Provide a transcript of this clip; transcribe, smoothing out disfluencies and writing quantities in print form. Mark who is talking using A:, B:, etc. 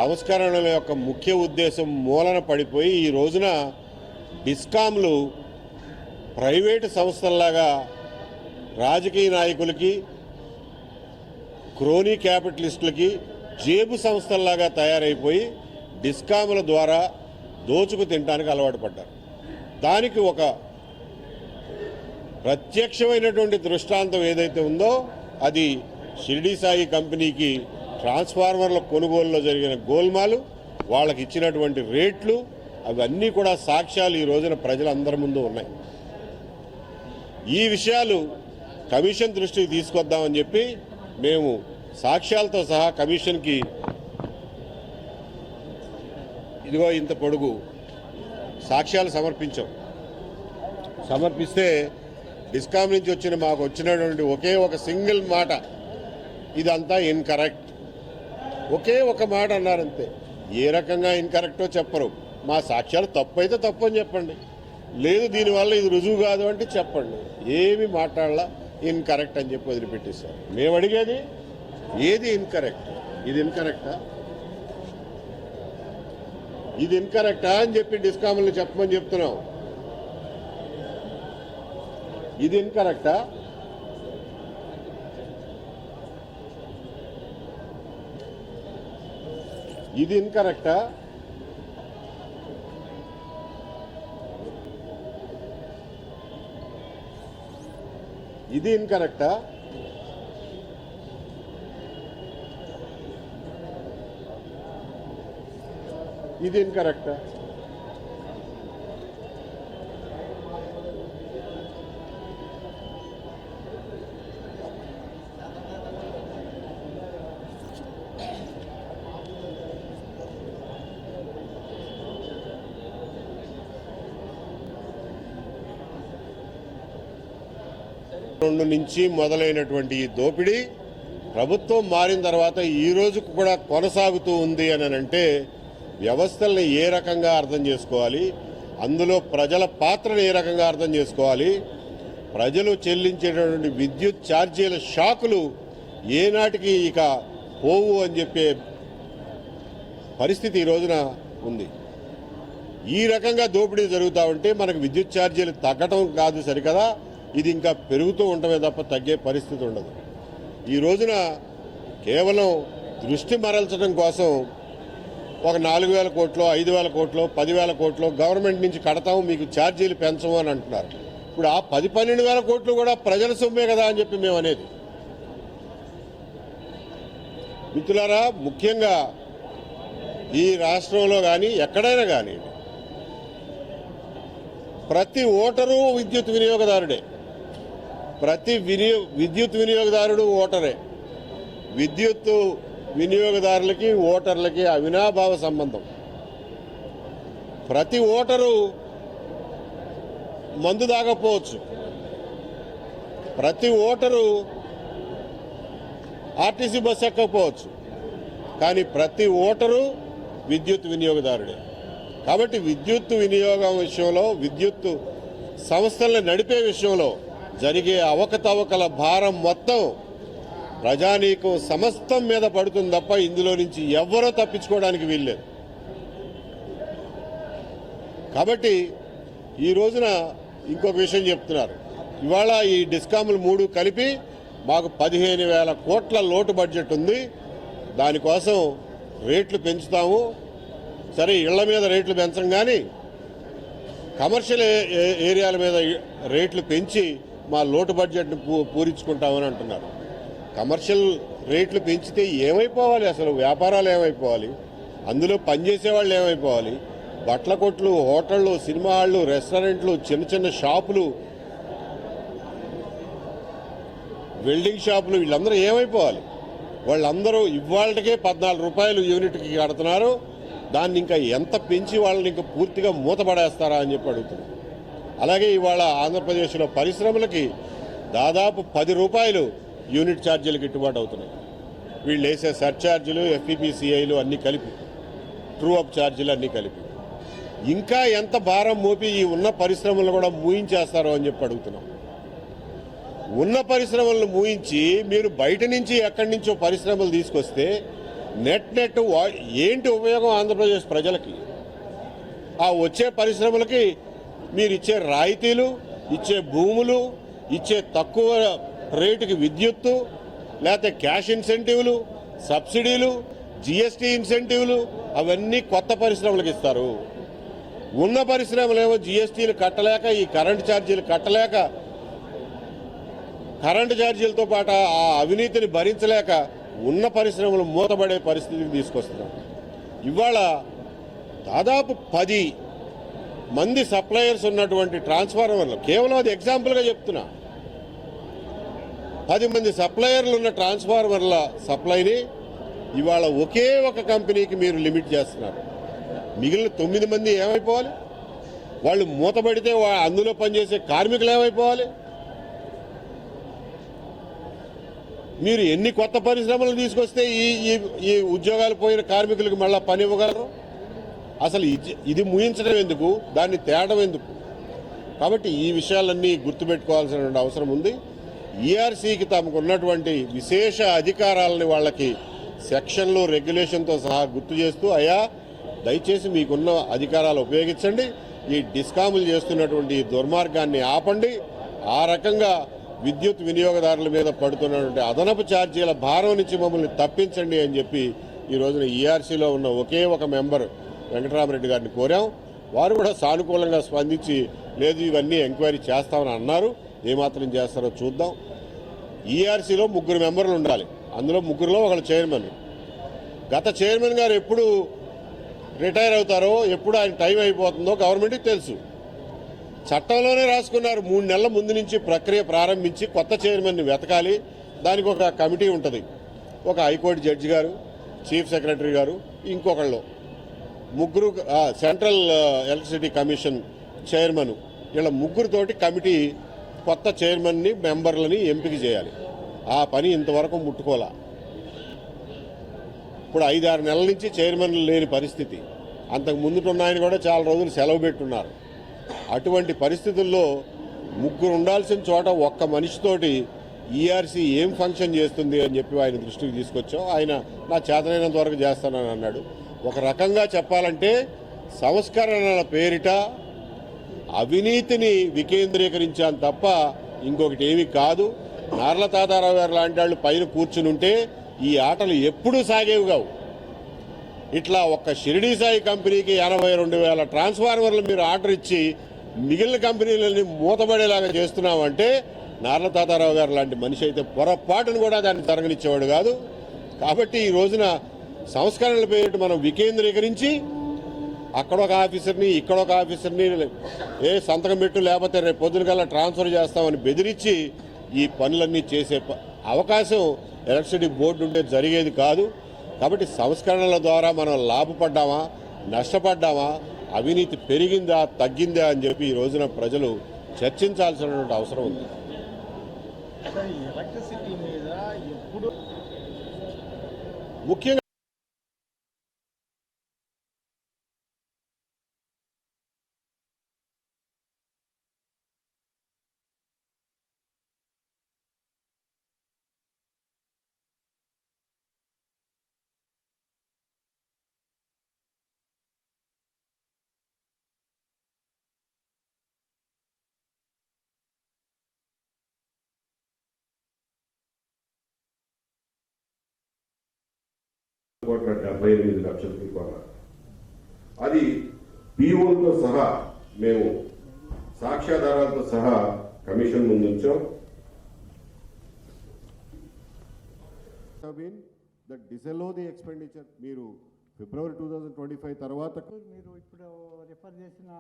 A: సంస్కరణల యొక్క ముఖ్య ఉద్దేశం మూలన పడిపోయి ఈ రోజున డిస్కామ్లు ప్రైవేటు సంస్థల్లాగా రాజకీయ నాయకులకి, క్రోనీ క్యాపిటలిస్టులకి జేబు సంస్థల్లాగా తయారైపోయి డిస్కామ్ల ద్వారా దోచుకు తినడానికి అలవాటు పడ్డారు. దానికి ఒక ప్రత్యక్షమైనటువంటి దృష్టాంతం ఏదైతే ఉందో అది షిరిడి సాయి కంపెనీకి ట్రాన్స్ఫార్మర్ల కొనుగోలులో జరిగిన గోల్మాలు, వాళ్ళకి ఇచ్చినటువంటి రేట్లు, అవన్నీ కూడా సాక్ష్యాలు ఈ రోజున ప్రజలందరి ముందు ఉన్నాయి. ఈ విషయాలు కమిషన్ దృష్టికి తీసుకొద్దామని చెప్పి మేము సాక్ష్యాలతో సహా కమిషన్కి ఇదిగో ఇంత పొడుగు సాక్ష్యాలు సమర్పిస్తే డిస్కామ్ నుంచి మాకు వచ్చినటువంటి ఒకే ఒక సింగిల్ మాట, ఇదంతా ఇన్కరెక్ట్, ఒకే ఒక మాట అన్నారంతే. ఏ రకంగా ఇన్కరెక్టో చెప్పరు. మా సాక్ష్యాలు తప్పు అయితే తప్పు అని చెప్పండి, లేదు దీనివల్ల ఇది రుజువు కాదు అంటే చెప్పండి. ఏమి మాట్లాడాల, ఇన్కరెక్ట్ అని చెప్పి వదిలిపెట్టేశారు. మేము అడిగేది ఏది ఇన్కరెక్ట్, ఇది ఇన్కరెక్టా, ఇది ఇన్కరెక్టా అని చెప్పి డిస్కామ్లు చెప్పమని చెప్తున్నాం. ఇది ఇన్కరెక్టా, ఇది ఇన్కరెక్టా, ఇది ఇన్కరెక్టా, ఇది ఇన్కరెక్టా. నుంచి మొదలైనటువంటి ఈ దోపిడీ ప్రభుత్వం మారిన తర్వాత ఈ రోజుకు కూడా కొనసాగుతూ ఉంది అని అంటే వ్యవస్థల్ని ఏ రకంగా అర్థం చేసుకోవాలి, అందులో ప్రజల పాత్రను ఏ రకంగా అర్థం చేసుకోవాలి, ప్రజలు చెల్లించేటటువంటి విద్యుత్ ఛార్జీల షాకులు ఏనాటికి ఇక పోవు అని చెప్పే పరిస్థితి ఈ రోజున ఉంది. ఈ రకంగా దోపిడీ జరుగుతూ ఉంటే మనకు విద్యుత్ ఛార్జీలు తగ్గటం కాదు సరికదా, ఇది ఇంకా పెరుగుతూ ఉండమే తప్ప తగ్గే పరిస్థితి ఉండదు. ఈ రోజున కేవలం దృష్టి మరల్చడం కోసం ఒక 4,000 కోట్లు, 5,000 కోట్లు, 10,000 కోట్లు గవర్నమెంట్ నుంచి కడతాము, మీకు ఛార్జీలు పెంచము అని అంటున్నారు. ఇప్పుడు ఆ 10-12,000 కోట్లు కూడా ప్రజల సొమ్మే కదా అని చెప్పి మేము అనేది. మిత్రులారా, ముఖ్యంగా ఈ రాష్ట్రంలో కానీ ఎక్కడైనా కానీ ప్రతి ఓటరు విద్యుత్ వినియోగదారుడే, ప్రతి విద్యుత్ వినియోగదారుడు ఓటరే. విద్యుత్ వినియోగదారులకి ఓటర్లకి అవినాభావ సంబంధం. ప్రతి ఓటరు మందు తాగకపోవచ్చు, ప్రతి ఓటరు ఆర్టీసీ బస్సు ఎక్కకపోవచ్చు, కానీ ప్రతి ఓటరు విద్యుత్ వినియోగదారుడే. కాబట్టి విద్యుత్ వినియోగం విషయంలో, విద్యుత్ సంస్థలను నడిపే విషయంలో జరిగే అవకతవకల భారం మొత్తం ప్రజానీకం సమస్తం మీద పడుతుంది తప్ప ఇందులో నుంచి ఎవరో తప్పించుకోవడానికి వీల్లేదు. కాబట్టి ఈ రోజున ఇంకొక విషయం చెప్తున్నారు. ఇవాళ ఈ డిస్కాములు 3 కలిపి మాకు 15,000 కోట్ల లోటు బడ్జెట్ ఉంది, దానికోసం రేట్లు పెంచుతాము. సరే, ఇళ్ల మీద రేట్లు పెంచం కానీ కమర్షియల్ ఏరియాల మీద రేట్లు పెంచి మా లోటు బడ్జెట్ను పూరించుకుంటామని అంటున్నారు. కమర్షియల్ రేట్లు పెంచితే ఏమైపోవాలి, అసలు వ్యాపారాలు ఏమైపోవాలి, అందులో పనిచేసే వాళ్ళు ఏమైపోవాలి, బట్టల కొట్లు, హోటళ్ళు, సినిమా హాళ్ళు, రెస్టారెంట్లు, చిన్న చిన్న షాపులు, వెల్డింగ్ షాపులు, వీళ్ళందరూ ఏమైపోవాలి? వాళ్ళందరూ ఇవాళకే 14 రూపాయలు యూనిట్కి కడుతున్నారు. దాన్ని ఇంకా ఎంత పెంచి వాళ్ళని ఇంకా పూర్తిగా మూతపడేస్తారా అని చెప్పి అడుగుతున్నారు. అలాగే ఇవాళ ఆంధ్రప్రదేశ్లో పరిశ్రమలకి దాదాపు 10 రూపాయలు యూనిట్ ఛార్జీలు గిట్టుబాటు అవుతున్నాయి. వీళ్ళు వేసే సర్ఛార్జీలు, ఎఫ్ఈపీసీఐలు అన్నీ కలిపి, ట్రూ అప్ ఛార్జీలు అన్నీ కలిపి ఇంకా ఎంత భారం మోపి ఈ ఉన్న పరిశ్రమలను కూడా మూయించేస్తారో అని చెప్పి అడుగుతున్నాం. ఉన్న పరిశ్రమలను మూయించి మీరు బయట నుంచి ఎక్కడి నుంచో పరిశ్రమలు తీసుకొస్తే నెట్ ఏంటి ఉపయోగం ఆంధ్రప్రదేశ్ ప్రజలకి? ఆ వచ్చే పరిశ్రమలకి మీరు ఇచ్చే రాయితీలు, ఇచ్చే భూములు, ఇచ్చే తక్కువ రేటుకి విద్యుత్తు, లేకపోతే క్యాష్ ఇన్సెంటివ్లు, సబ్సిడీలు, జిఎస్టీ ఇన్సెంటివ్లు అవన్నీ కొత్త పరిశ్రమలకు ఇస్తారు. ఉన్న పరిశ్రమలేమో జిఎస్టీలు కట్టలేక, ఈ కరెంటు ఛార్జీలు కట్టలేక, కరెంటు ఛార్జీలతో పాటు ఆ అవినీతిని భరించలేక ఉన్న పరిశ్రమలు మూతపడే పరిస్థితికి తీసుకొస్తున్నారు. ఇవాళ దాదాపు 10 మంది సప్లయర్స్ ఉన్నటువంటి ట్రాన్స్ఫార్మర్లు, కేవలం అది ఎగ్జాంపుల్గా చెప్తున్నా, 10 మంది సప్లయర్లు ఉన్న ట్రాన్స్ఫార్మర్ల సప్లైని ఇవాళ ఒకే ఒక కంపెనీకి మీరు లిమిట్ చేస్తున్నారు. మిగిలిన 9 మంది ఏమైపోవాలి? వాళ్ళు మూతపడితే అందులో పనిచేసే కార్మికులు ఏమైపోవాలి? మీరు ఎన్ని కొత్త పరిశ్రమలు తీసుకొస్తే ఈ ఉద్యోగాలు పోయిన కార్మికులకు మళ్ళీ పని ఇవ్వగలరు? అసలు ఇది ముగించడం ఎందుకు, దాన్ని తేడం ఎందుకు? కాబట్టి ఈ విషయాలన్నీ గుర్తుపెట్టుకోవాల్సిన అవసరం ఉంది. ఈఆర్సీకి తమకు ఉన్నటువంటి విశేష అధికారాలని వాళ్ళకి సెక్షన్లు, రెగ్యులేషన్తో సహా గుర్తు చేస్తూ, అయ్యా దయచేసి మీకున్న అధికారాలు ఉపయోగించండి, ఈ డిస్కాములు చేస్తున్నటువంటి దుర్మార్గాన్ని ఆపండి, ఆ రకంగా విద్యుత్ వినియోగదారుల మీద పడుతున్నటువంటి అదనపు ఛార్జీల భారం నుంచి మమ్మల్ని తప్పించండి అని చెప్పి ఈ రోజున ఈఆర్సీలో ఉన్న ఒకే ఒక మెంబర్ వెంకటరామరెడ్డి గారిని కోరాం. వారు కూడా సానుకూలంగా స్పందించి లేదు ఇవన్నీ ఎంక్వైరీ చేస్తామని అన్నారు. ఏమాత్రం చేస్తారో చూద్దాం. ఈఆర్సీలో 3 మెంబర్లు ఉండాలి. అందులో 3లో ఒకళ్ళు చైర్మన్. గత చైర్మన్ గారు ఎప్పుడు రిటైర్ అవుతారో, ఎప్పుడు ఆయన టైం అయిపోతుందో గవర్నమెంట్కి తెలుసు. చట్టంలోనే రాసుకున్నారు, 3 నెలల ముందు నుంచి ప్రక్రియ ప్రారంభించి కొత్త చైర్మన్ని వెతకాలి. దానికి ఒక కమిటీ ఉంటుంది. ఒక హైకోర్టు జడ్జి గారు, చీఫ్ సెక్రటరీ గారు, ఇంకొకళ్ళు 3 సెంట్రల్ ఎలక్ట్రిసిటీ కమిషన్ చైర్మన్, ఇలా 3తోటి కమిటీ కొత్త చైర్మన్ని, మెంబర్లని ఎంపిక చేయాలి. ఆ పని ఇంతవరకు ముట్టుకోలే. ఇప్పుడు 5-6 నెలల నుంచి చైర్మన్లు లేని పరిస్థితి. అంతకు ముందుటున్న ఆయన కూడా చాలా రోజులు సెలవు పెట్టున్నారు. అటువంటి పరిస్థితుల్లో 3 ఉండాల్సిన చోట ఒక్క మనిషితోటి ఈఆర్సీ ఏం ఫంక్షన్ చేస్తుంది అని చెప్పి ఆయన దృష్టికి తీసుకొచ్చాం. ఆయన నా చేతనైనంత వరకు చేస్తానని అన్నాడు. ఒక రకంగా చెప్పాలంటే సంస్కరణల పేరిట అవినీతిని వికేంద్రీకరించాను తప్ప ఇంకొకటి ఏమీ కాదు. నార్ల తాతారావు గారు లాంటి వాళ్ళు పైన కూర్చుని ఉంటే ఈ ఆటలు ఎప్పుడూ సాగేవి కావు. ఇట్లా ఒక్క షిరిడీ సాయి కంపెనీకి 82,000 ట్రాన్స్ఫార్మర్లు మీరు ఆర్డర్ ఇచ్చి మిగిలిన కంపెనీలని మూతపడేలాగా చేస్తున్నామంటే నార్ల తాతారావు గారు లాంటి మనిషి అయితే పొరపాటును కూడా దాన్ని జరగనిచ్చేవాడు కాదు. కాబట్టి ఈ రోజున సంస్కరణల పేరిట మనం వికేంద్రీకరించి అక్కడొక ఆఫీసర్ని, ఇక్కడొక ఆఫీసర్ని సంతకం పెట్టు లేకపోతే రేపు పొద్దునకల్లా ట్రాన్స్ఫర్ చేస్తామని బెదిరించి ఈ పనులన్నీ చేసే అవకాశం ఎలక్ట్రిసిటీ బోర్డు ఉంటే జరిగేది కాదు. కాబట్టి సంస్కరణల ద్వారా మనం లాభపడ్డామా, నష్టపడ్డామా, అవినీతి పెరిగిందా, తగ్గిందా అని చెప్పి ఈ రోజున ప్రజలు చర్చించాల్సినటువంటి అవసరం ఉంది.
B: ఎలక్ట్రిసిటీ మీద ఎప్పుడు
A: ముఖ్యంగా
C: కోట్ల 78 లక్షల రూపాయల అది పీఓలతో సహా మేము సాక్ష్యాధారాలతో సహా commission ముందుంచాం.
A: that disallow the expenditure. మీరు ఫిబ్రవరి 2025 తర్వాత
B: మీరు ఇప్పుడు రిఫర్ చేసిన